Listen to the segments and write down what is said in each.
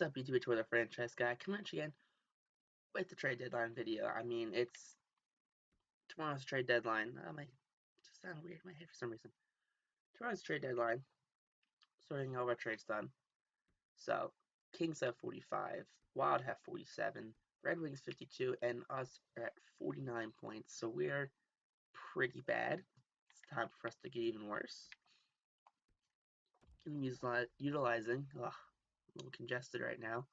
What's up, YouTube? With a franchise guy coming at you again with the trade deadline video. I mean, it's tomorrow's trade deadline. My just sound weird in my head for some reason. Tomorrow's trade deadline. Sorting all our trades done. So Kings have 45, Wild have 47, Red Wings 52, and us are at 49 points. So we're pretty bad. It's time for us to get even worse. I'm utilizing. Ugh, a little congested right now.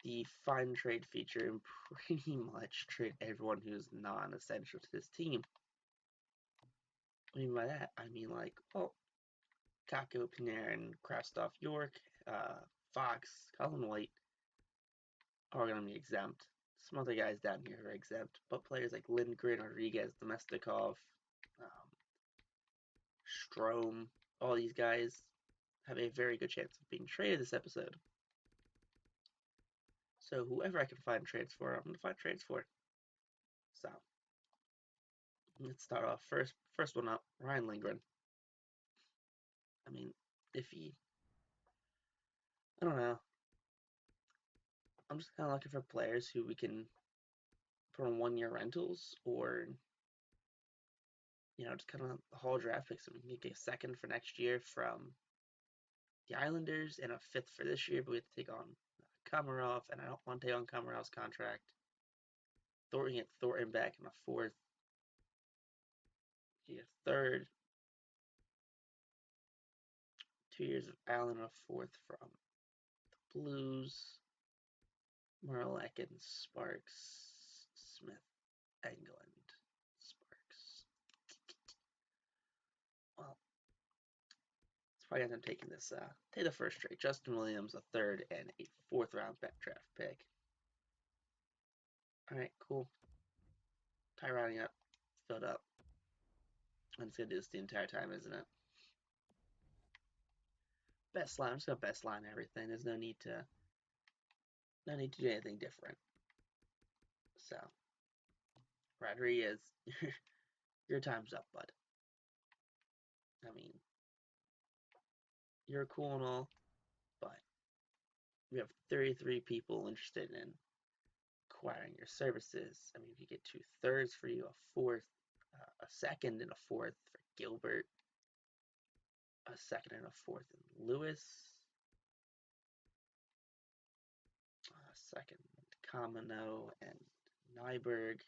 The find trade feature and pretty much trade everyone who's non-essential to this team. What do you mean by that? I mean, like, well, Kakko, Panarin, Krastov, York, Fox, Colin White are going to be exempt. Some other guys down here are exempt, but players like Lindgren, Rodriguez, Domestikov, um, Strome, all these guys have a very good chance of being traded this episode. So whoever I can find trades for, I'm going to find trades for. So let's start off first one up, Ryan Lindgren. I mean, if he, I don't know. I'm just kind of looking for players who we can put on 1-year rentals, or just kind of haul draft picks. So we can get a second for next year from the Islanders and a fifth for this year, but we have to take on Komarov, and I don't want to take on Komarov's contract. Thornton back in a fourth. Get a third. 2 years of Allen and a fourth from the Blues. Marlek and Sparks. Smith, England, Sparks. Well, it's probably end up taking this. Take the first trade. Justin Williams, a third and a fourth round draft pick. All right, cool. Tie rounding up, filled up. I'm just gonna do this the entire time, isn't it? Best line. I'm just gonna best line everything. There's no need to do anything different. So, Rodriguez, your time's up, bud. I mean, you're cool and all, but we have 33 people interested in acquiring your services. I mean, if you get 2/3 for you, a fourth, a second and a fourth for Gilbert, a second and a fourth in Lewis, a second Kamino and Nyberg,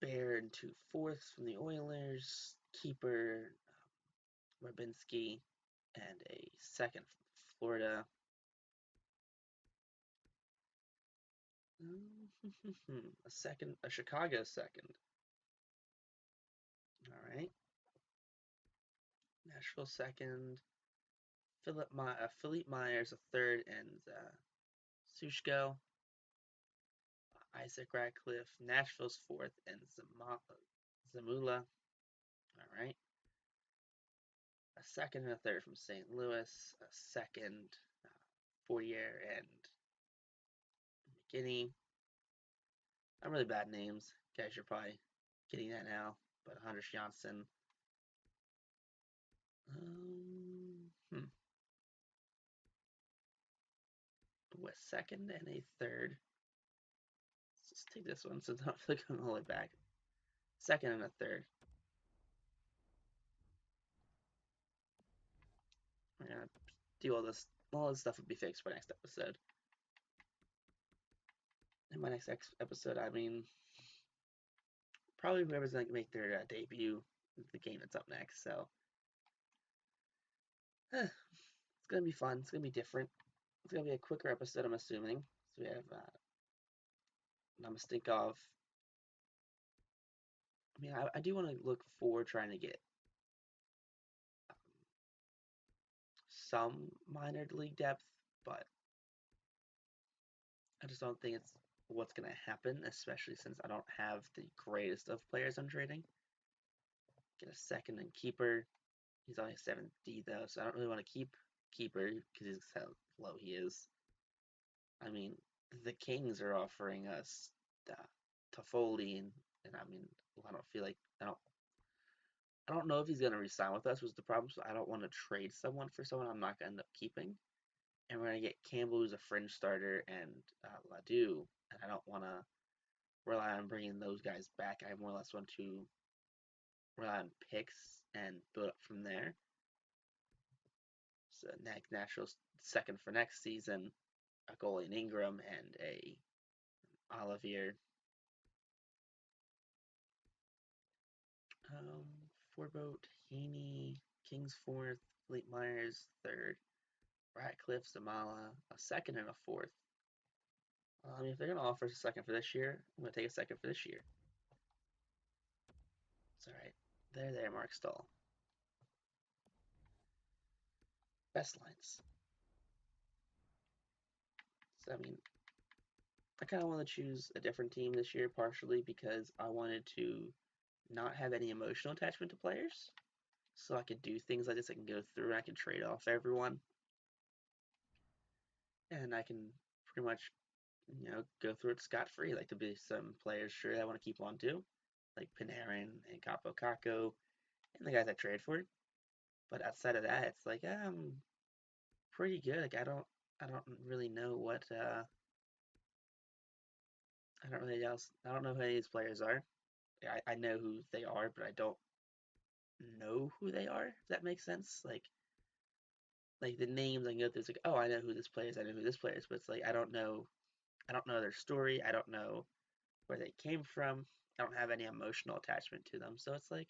Bear and 2/4 from the Oilers, keeper Rabinski, and a second from Florida. A Chicago second. All right. Nashville second. Philippe Myers a third, and Sushko. Isaac Radcliffe, Nashville's fourth, and Zamula. All right. A second and a third from St. Louis. A second, Fourier and McKinney. Not really bad names. Guys, you're probably getting that now. But Anders Janssen. With second and a third. Let's just take this one since I'm not going all the way back. Second and a third. We're gonna do all this. All this stuff will be fixed by next episode. In my next episode, I mean, probably whoever's going to make their debut is the game that's up next. So it's going to be fun. It's going to be different. It's going to be a quicker episode, I'm assuming. So we have Namastinkov. I mean, I do want to look forward trying to get some minor league depth, but I just don't think it's what's going to happen, especially since I don't have the greatest of players I'm trading. Get a second and keeper. He's only 7D though, so I don't really want to keep keeper because he's how low he is. I mean, the Kings are offering us Toffoli, and I mean, I don't feel like I don't know if he's going to resign with us was the problem. So I don't want to trade someone for someone I'm not going to end up keeping. And we're going to get Campbell, who's a fringe starter, and Ladue. And I don't want to rely on bringing those guys back. I more or less want to rely on picks and build up from there. So natural second for next season, a goalie in Ingram and a Olivier. Forboat, Heaney, Kings fourth, Fleet Myers third, Ratcliffe, Zamala, a second and a fourth. If they're gonna offer us a second for this year, I'm gonna take a second for this year. It's all right. There, Mark Stahl. Best lines. So I kind of want to choose a different team this year, partially because I wanted to not have any emotional attachment to players, so I could do things like this. I can go through and I can trade off everyone, and I can pretty much go through it scot free. Like to be some players sure I want to keep on too, like Panarin and Kakko, and the guys I trade for. But outside of that, it's like I'm pretty good. Like I don't really know what I don't know who any of these players are. I know who they are, but I don't know who they are. If that makes sense. Like the names I can go through. It's like, oh, I know who this player is. I know who this player is. But it's like I don't know their story. I don't know where they came from. I don't have any emotional attachment to them. So it's like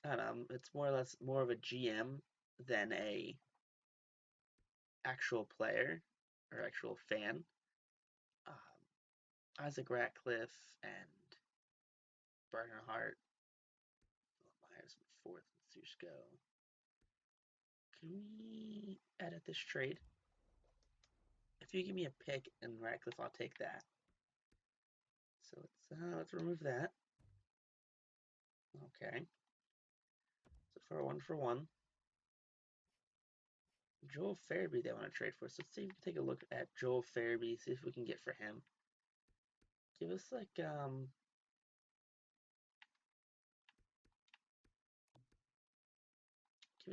I don't know. It's more or less more of a GM than a actual player or actual fan. Isaac Ratcliffe and Bernhardt, Myers in fourth, and Susko. Can we edit this trade? If you give me a pick and Ratcliffe, I'll take that. So let's remove that. Okay. So for one, Joel Farabee they want to trade for. So let's see if we can take a look at Joel Farabee, see if we can get for him. Give us like give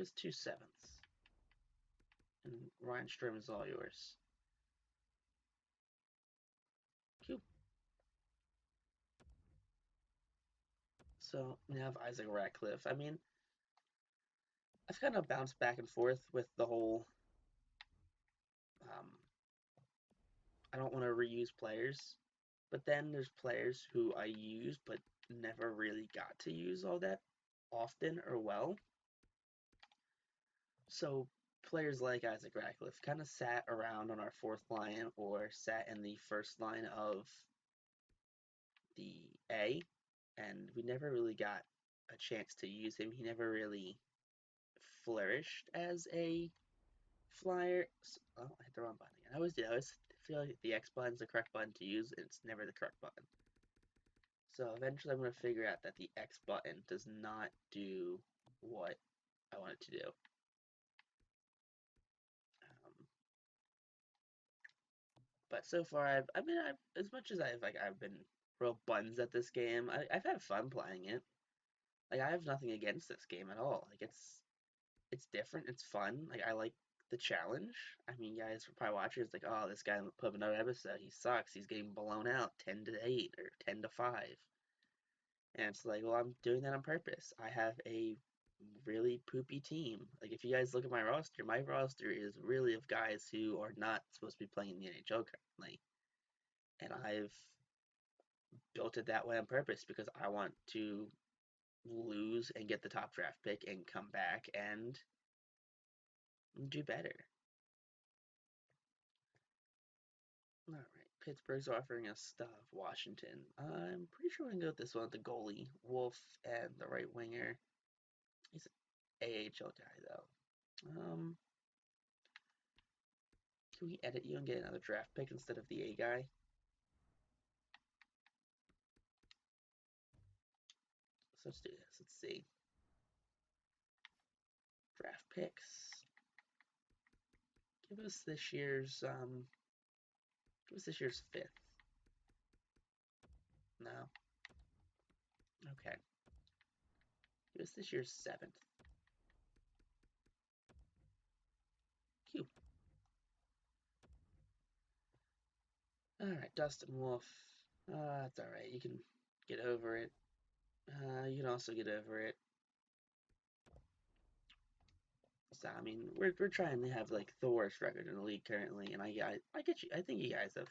us 2/7. And Reinstrom is all yours. Cool. So now I have Isaac Ratcliffe. I've kind of bounced back and forth with the whole um, I don't want to reuse players, but then there's players who I use but never really got to use all that often or well. So players like Isaac Ratcliffe kind of sat around on our fourth line or sat in the first line of the A, and we never really got a chance to use him. He never really flourished as a flyer. Oh, I hit the wrong button again. I always do. I always feel like the X button is the correct button to use, and it's never the correct button. So eventually I'm going to figure out that the X button does not do what I want it to do. But so far, as much as I've been real buns at this game, I've had fun playing it. Like I have nothing against this game at all. Like it's different, it's fun. Like I like the challenge. You guys are probably watching. It's like, oh, this guy put up another episode. He sucks. He's getting blown out 10-8 or 10-5. And it's like, well, I'm doing that on purpose. I have a really poopy team. Like if you guys look at my roster is really of guys who are not supposed to be playing in the NHL currently. And I've built it that way on purpose because I want to lose and get the top draft pick and come back and do better. All right, Pittsburgh's offering us stuff. Washington. I'm pretty sure we can go with this one with the goalie, Wolf, and the right winger. He's an AHL guy though. Can we edit you and get another draft pick instead of the A guy? So let's do this. Let's see. Draft picks. Give us this year's fifth. No. Okay. He was this year's 7th. Q. Alright, Dustin Wolf. That's alright. You can get over it. You can also get over it. So, I mean, we're trying to have like the worst record in the league currently, and I get you. I think you guys have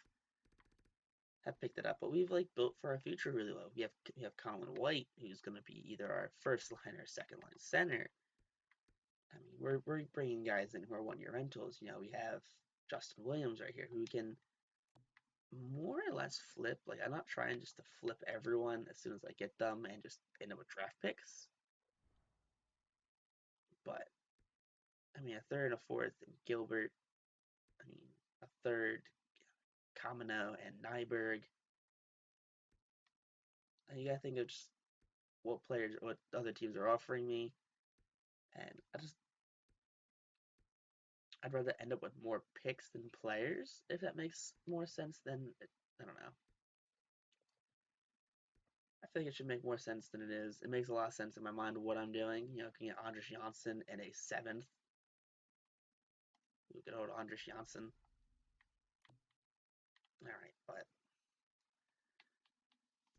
picked it up, but we've like built for our future really well. We have Colin White, who's going to be either our first line or second line center. I mean, we're bringing guys in who are 1-year rentals. You know, we have Justin Williams right here, who can more or less flip. Like, I'm not trying just to flip everyone as soon as I get them and just end up with draft picks. But I mean, a third and a fourth, and Gilbert. I mean, a third, Kamino and Nyberg. You gotta think of just what other teams are offering me, and I'd rather end up with more picks than players, if that makes more sense than, I don't know. I feel like it should make more sense than it is. It makes a lot of sense in my mind what I'm doing. You know, can get Anders Janssen in a 7th. We could hold Anders Janssen. Alright, but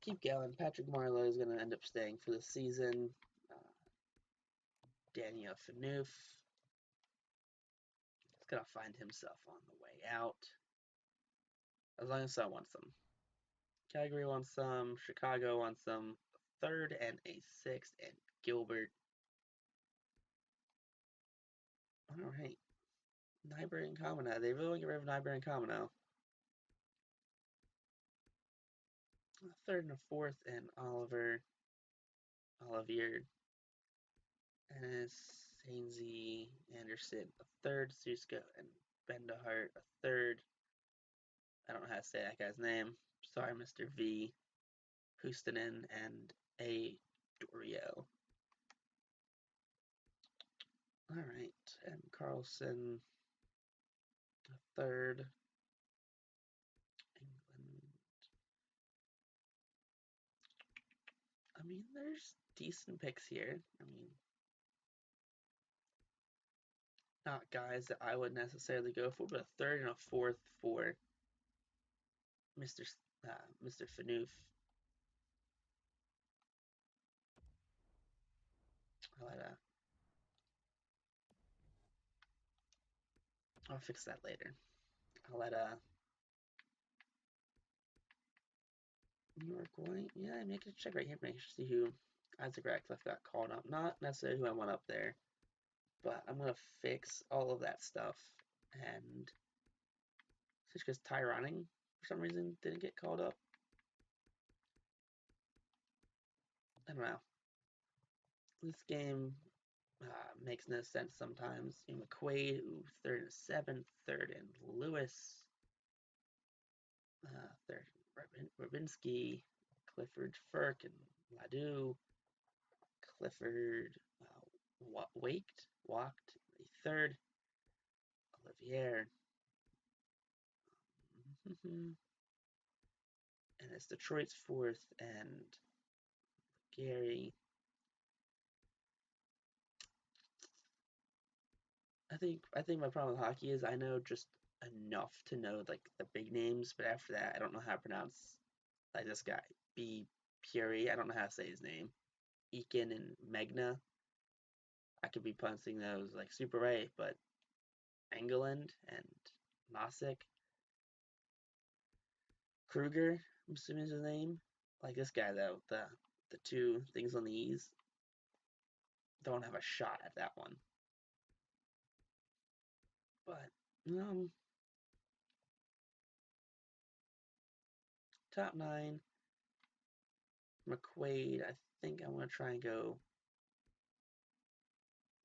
keep going. Patrick Marleau is going to end up staying for the season. Daniel Phaneuf is going to find himself on the way out. As long as I want some. Calgary wants some. Chicago wants some. A third and a 6th. And Gilbert. Alright. Nyberg and Kamino. They really want to get rid of Nyberg and Kamino. A third and a 4th. And Olivier. Ennis, Hainsey, Anderson. A third. Susko and Bendahart. A third. I don't know how to say that guy's name. Sorry, Mr. V. Hustonen and a Dorio. Alright, and Carlson, a third. England. I mean, there's decent picks here. I mean, not guys that I would necessarily go for, but a third and a 4th for Mr. Mr. Phaneuf. I'll fix that later. I'll let New York White. Yeah, I make a check right here. Make sure to see who Isaac Ratcliffe got called up. Not necessarily who I want up there, but I'm gonna fix all of that stuff. And it's because Tyronning for some reason didn't get called up. I don't know. This game makes no sense sometimes. McQuaid, third and 7th, third and Lewis, third Rabinski, Clifford Firk and Ladu, Clifford walked a third, Olivier, and it's Detroit's 4th and Gary. I think my problem with hockey is I know just enough to know like the big names, but after that I don't know how to pronounce like this guy B Puri. I don't know how to say his name. Eakin and Megna. I could be pronouncing those like super right, but Engeland and Nosik. Kruger, I'm assuming is his name. Like this guy though, the two things on the E's don't have a shot at that one. But top 9, McQuaid. I think I'm gonna try and go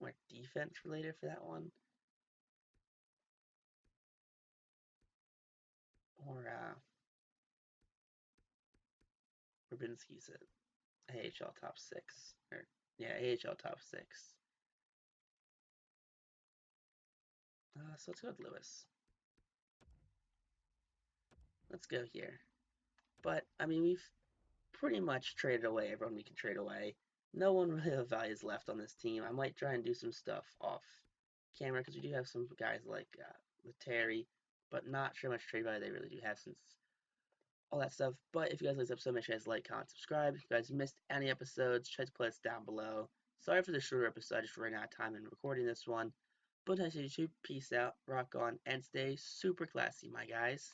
more defense related for that one. Or Rubinski's at AHL top 6. Or yeah, AHL top 6. So let's go with Lewis. Let's go here. But I mean, we've pretty much traded away everyone we can trade away. no one really of value is left on this team. I might try and do some stuff off camera because we do have some guys like Terry, but not sure how much trade value they really do have since all that stuff. But if you guys like this episode, make sure you guys like, comment, subscribe. If you guys missed any episodes, check the playlist down below. Sorry for the shorter episode, I just ran out of time in recording this one. But nice to meet you. Peace out, rock on, and stay super classy, my guys.